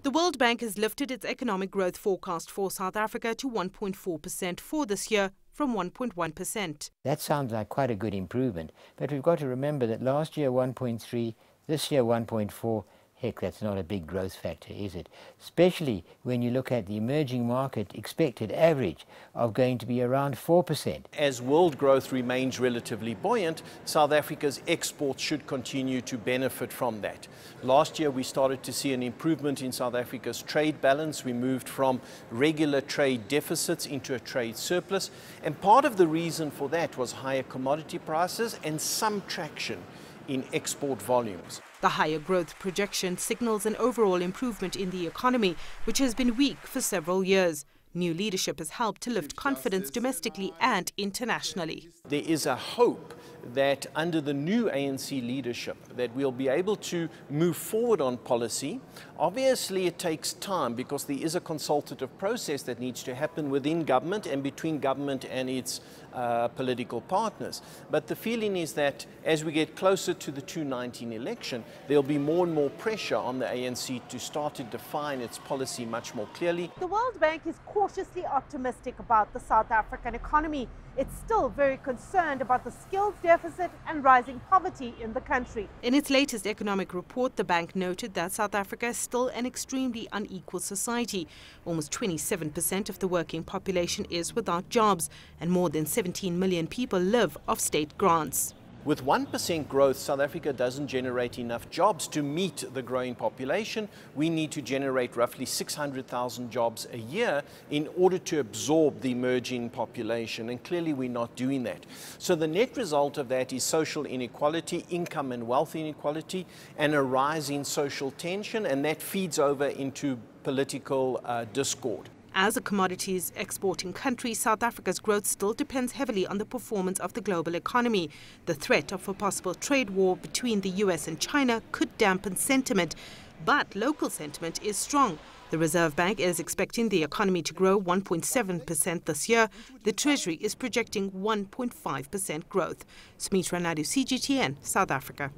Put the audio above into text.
The World Bank has lifted its economic growth forecast for South Africa to 1.4% for this year from 1.1%. That sounds like quite a good improvement, but we've got to remember that last year 1.3, this year 1.4. Heck, that's not a big growth factor, is it? Especially when you look at the emerging market expected average of going to be around 4%. As world growth remains relatively buoyant, South Africa's exports should continue to benefit from that. Last year we started to see an improvement in South Africa's trade balance. We moved from regular trade deficits into a trade surplus, and part of the reason for that was higher commodity prices and some traction in export volumes. The higher growth projection signals an overall improvement in the economy, which has been weak for several years. New leadership has helped to lift confidence domestically and internationally. There is a hope that under the new ANC leadership that we'll be able to move forward on policy. Obviously it takes time because there is a consultative process that needs to happen within government and between government and its political partners. But the feeling is that as we get closer to the 2019 election, there'll be more and more pressure on the ANC to start to define its policy much more clearly. The World Bank is cautiously optimistic about the South African economy. It's still very concerned about the skills deficit and rising poverty in the country. In its latest economic report, the bank noted that South Africa is still an extremely unequal society. Almost 27% of the working population is without jobs, and more than 17 million people live off state grants. With 1% growth, South Africa doesn't generate enough jobs to meet the growing population. We need to generate roughly 600,000 jobs a year in order to absorb the emerging population, and clearly we're not doing that. So the net result of that is social inequality, income and wealth inequality, and a rise in social tension, and that feeds over into political discord. As a commodities exporting country, South Africa's growth still depends heavily on the performance of the global economy. The threat of a possible trade war between the US and China could dampen sentiment, but local sentiment is strong. The Reserve Bank is expecting the economy to grow 1.7% this year. The Treasury is projecting 1.5% growth. Sumitra, Nydoo, CGTN, South Africa.